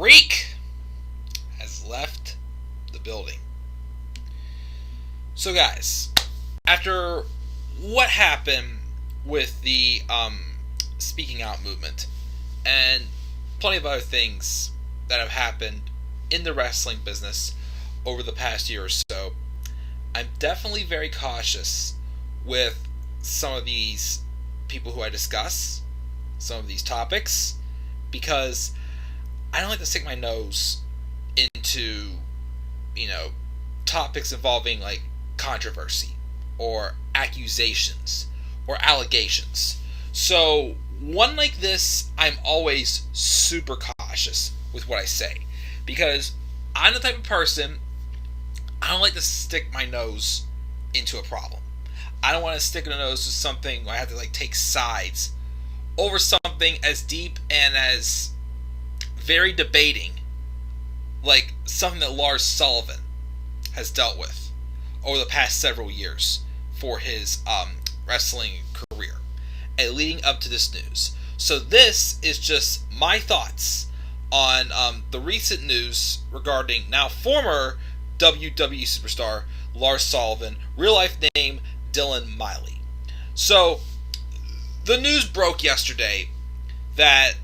Freak has left the building. So guys, after what happened with the speaking out movement and plenty of other things that have happened in the wrestling business over the past year or so, I'm definitely very cautious with some of these people who I discuss, some of these topics, because I don't like to stick my nose into, topics involving like controversy or accusations or allegations. So one like this, I'm always super cautious with what I say, because I'm the type of person, I don't like to stick my nose into a problem. I don't want to stick my nose to something where I have to take sides over something as deep and as very debating, like something that Lars Sullivan has dealt with over the past several years for his wrestling career and leading up to this news. So this is just my thoughts on the recent news regarding now former WWE superstar Lars Sullivan, real life name Dylan Miley. So the news broke yesterday that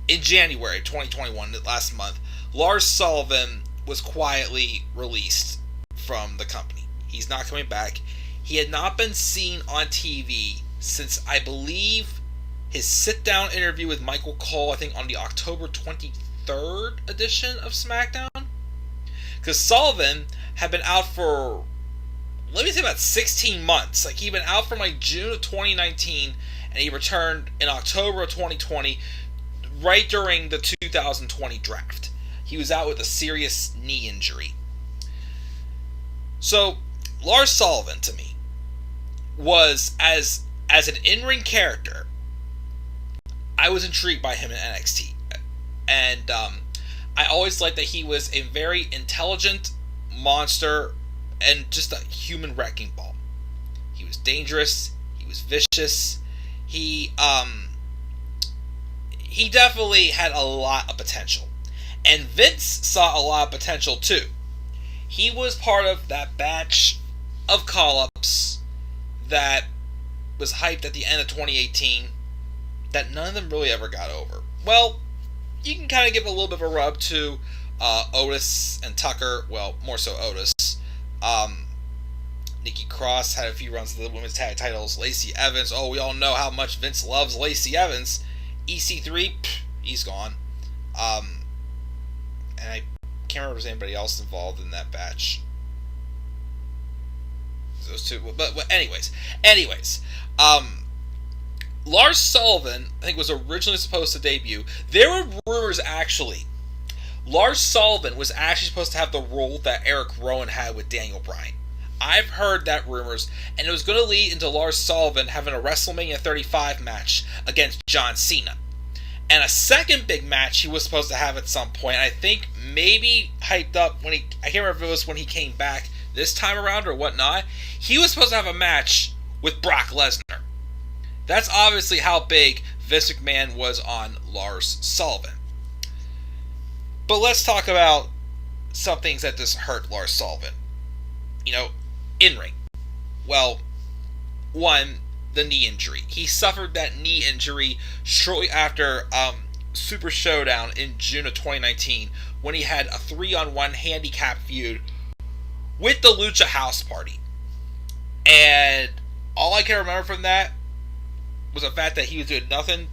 in January 2021, last month, Lars Sullivan was quietly released from the company. He's not coming back. He had not been seen on TV since, I believe, his sit-down interview with Michael Cole, I think on the October 23rd edition of SmackDown. Because Sullivan had been out for, let me say, about 16 months. He'd been out from June of 2019, and he returned in October of 2020, right during the 2020 draft. He was out with a serious knee injury. So, Lars Sullivan, to me, was, as an in-ring character, I was intrigued by him in NXT. And I always liked that he was a very intelligent monster and just a human wrecking ball. He was dangerous. He was vicious. He definitely had a lot of potential. And Vince saw a lot of potential too. He was part of that batch of call-ups that was hyped at the end of 2018 that none of them really ever got over. Well, you can kind of give a little bit of a rub to Otis and Tucker. Well, more so Otis. Nikki Cross had a few runs of the women's tag titles. Lacey Evans. Oh, we all know how much Vince loves Lacey Evans. EC3, he's gone. And I can't remember if there's anybody else involved in that batch. Those two. But anyways. Lars Sullivan, I think, was originally supposed to debut. There were rumors, actually. Lars Sullivan was actually supposed to have the role that Eric Rowan had with Daniel Bryan. I've heard that rumors, and it was going to lead into Lars Sullivan having a WrestleMania 35 match against John Cena. And a second big match he was supposed to have at some point. I think maybe hyped up when I can't remember if it was when he came back this time around or whatnot. He was supposed to have a match with Brock Lesnar. That's obviously how big Vince McMahon was on Lars Sullivan. But let's talk about some things that just hurt Lars Sullivan. In-ring. Well, one, the knee injury. He suffered that knee injury shortly after Super Showdown in June of 2019 when he had a 3-on-1 handicap feud with the Lucha House Party. And all I can remember from that was the fact that he was doing nothing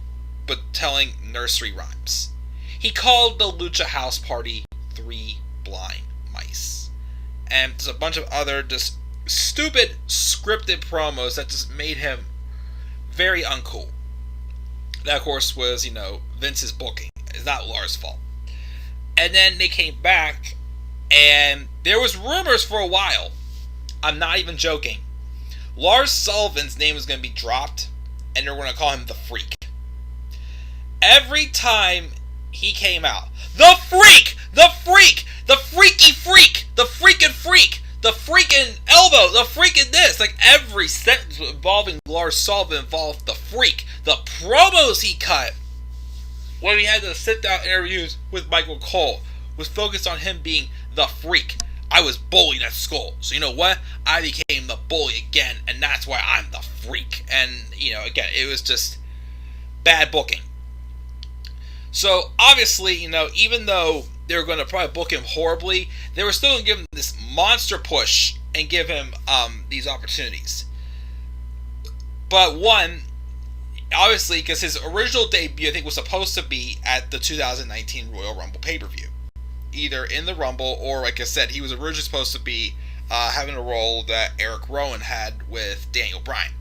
but telling nursery rhymes. He called the Lucha House Party 3 blind mice. And there's a bunch of other just stupid scripted promos that just made him very uncool. That, of course, was, Vince's booking. It's not Lars' fault. And then they came back, and there was rumors for a while. I'm not even joking. Lars Sullivan's name was going to be dropped, and they're going to call him the Freak. Every time he came out, the Freak! The Freak! The Freaky Freak! The freaking Freak! The freaking elbow! The freaking this! Every sentence involving Lars Sullivan involved the Freak. The promos he cut when we had the sit-down interviews with Michael Cole, was focused on him being the freak. I was bullied at school, so you know what? I became the bully again, and that's why I'm the freak. And, again, it was just bad booking. So, obviously, even though they were going to probably book him horribly, they were still going to give him this monster push and give him these opportunities. But one, obviously, because his original debut, I think, was supposed to be at the 2019 Royal Rumble pay-per-view. Either in the Rumble, or, like I said, he was originally supposed to be having a role that Eric Rowan had with Daniel Bryan.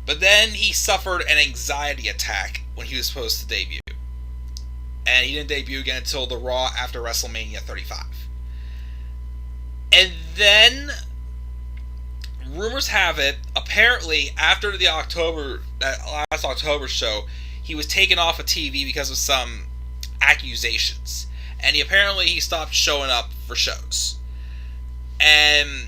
But then he suffered an anxiety attack when he was supposed to debut. And he didn't debut again until the Raw after WrestleMania 35. And then, rumors have it, apparently, after that last October show, he was taken off of TV because of some accusations. And he stopped showing up for shows. And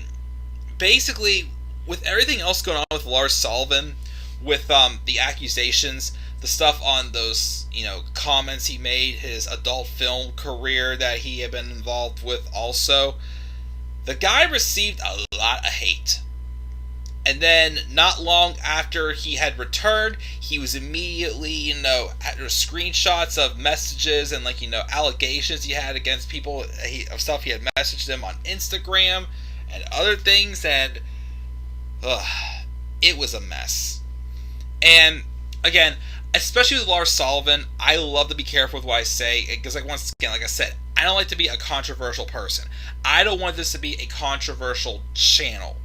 basically, with everything else going on with Lars Sullivan, with the accusations, the stuff on those, comments he made, his adult film career that he had been involved with also, the guy received a lot of hate. And then, not long after he had returned, he was immediately, had screenshots of messages and, allegations he had against people, of stuff he had messaged them on Instagram and other things, and it was a mess. And, again, especially with Lars Sullivan, I love to be careful with what I say, because, once again, like I said, I don't like to be a controversial person. I don't want this to be a controversial channel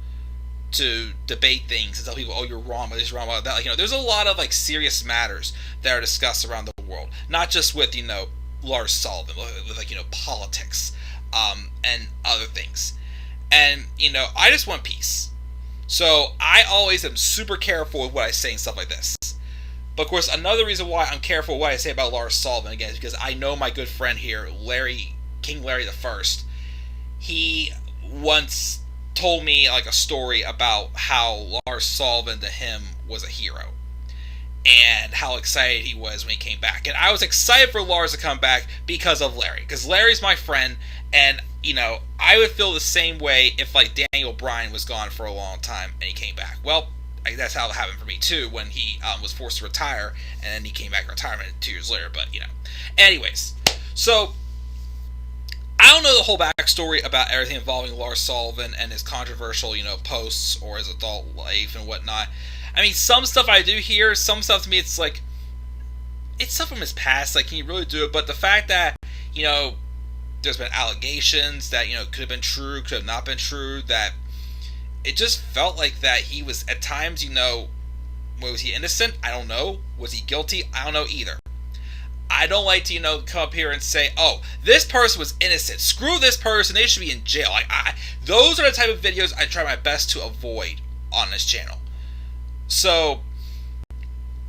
to debate things and tell people, oh, you're wrong about this, you're wrong about that. There's a lot of serious matters that are discussed around the world, not just with Lars Sullivan, with politics, and other things. And I just want peace. So I always am super careful with what I say and stuff like this. But of course, another reason why I'm careful with what I say about Lars Sullivan again is because I know my good friend here, King Larry the First. He once told me a story about how Lars Sullivan to him was a hero and how excited he was when he came back. And I was excited for Lars to come back because of Larry, because Larry's my friend, and I would feel the same way if Daniel Bryan was gone for a long time and he came back. Well, that's how it happened for me too when he was forced to retire, and then he came back in retirement 2 years later. But anyways, so I don't know the whole backstory about everything involving Lars Sullivan and his controversial, posts or his adult life and whatnot. I mean, some stuff I do hear, some stuff to me it's it's stuff from his past. Can you really do it? But the fact that there's been allegations that could have been true, could have not been true, that it just felt like that he was at times, was he innocent? I don't know. Was he guilty? I don't know either. I don't like to, come up here and say, oh, this person was innocent. Screw this person. They should be in jail. Those are the type of videos I try my best to avoid on this channel. So,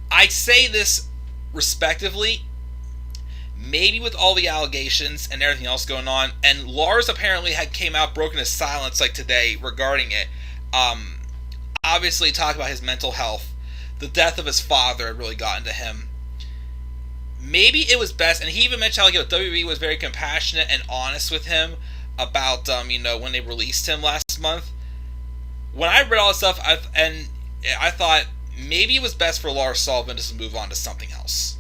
I say this respectively, maybe with all the allegations and everything else going on, and Lars apparently came out broken his silence today regarding it. Obviously talked about his mental health. The death of his father had really gotten to him. Maybe it was best, and he even mentioned how WWE was very compassionate and honest with him about when they released him last month. When I read all this stuff, I thought maybe it was best for Lars Sullivan just to move on to something else.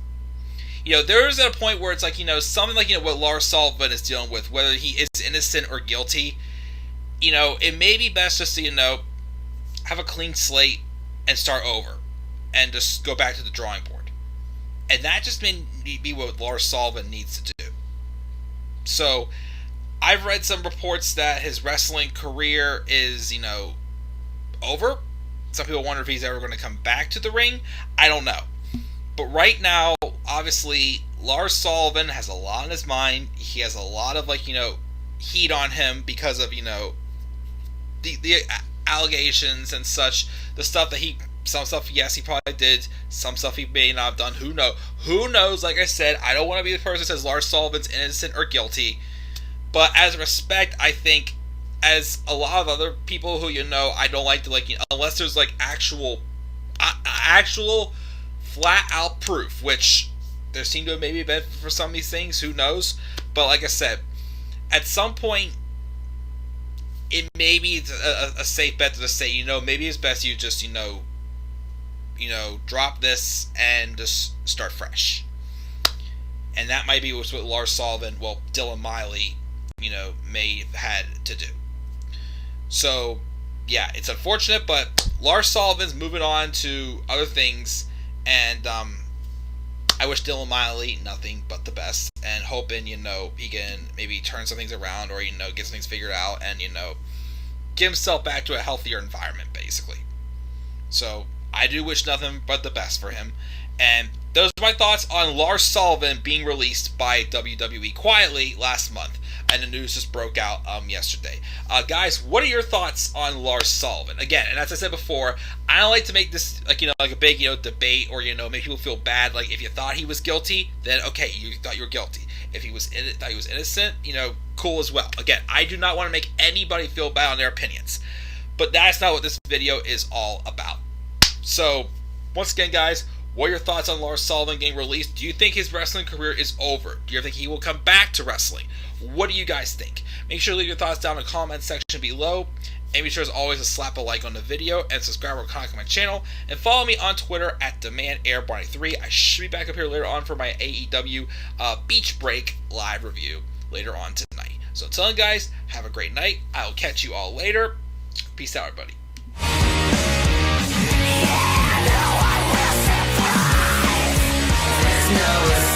There is a point where it's something what Lars Sullivan is dealing with, whether he is innocent or guilty. It may be best just to have a clean slate and start over, and just go back to the drawing board. And that just may be what Lars Sullivan needs to do. So, I've read some reports that his wrestling career is, over. Some people wonder if he's ever going to come back to the ring. I don't know. But right now, obviously, Lars Sullivan has a lot on his mind. He has a lot of, heat on him because of, the allegations and such. The stuff that some stuff, yes, he probably did. Some stuff he may not have done. Who knows? Who knows? Like I said, I don't want to be the person that says Lars Sullivan's innocent or guilty. But as a respect, I think, as a lot of other people who I don't like to unless there's actual flat out proof, which there seemed to have maybe been for some of these things. Who knows? But like I said, at some point, it may be a safe bet to just say, maybe it's best you just, drop this and just start fresh. And that might be what Lars Sullivan, Dylan Miley, may have had to do. So, yeah, it's unfortunate, but Lars Sullivan's moving on to other things, and I wish Dylan Miley nothing but the best, and hoping, he can maybe turn some things around, or, get some things figured out, and, get himself back to a healthier environment, basically. So, I do wish nothing but the best for him, and those are my thoughts on Lars Sullivan being released by WWE quietly last month. And the news just broke out yesterday. Guys, what are your thoughts on Lars Sullivan? Again, and as I said before, I don't like to make this like a big debate, or make people feel bad. Like, if you thought he was guilty, then okay, you thought you were guilty. If he was thought he was innocent, cool as well. Again, I do not want to make anybody feel bad on their opinions, but that's not what this video is all about. So, once again, guys, what are your thoughts on Lars Sullivan getting released? Do you think his wrestling career is over? Do you think he will come back to wrestling? What do you guys think? Make sure to leave your thoughts down in the comment section below. And be sure as always to slap a like on the video and subscribe or comment on my channel. And follow me on Twitter at DemandAirBarney3. I should be back up here later on for my AEW Beach Break live review later on tonight. So until then, guys, have a great night. I'll catch you all later. Peace out, everybody. No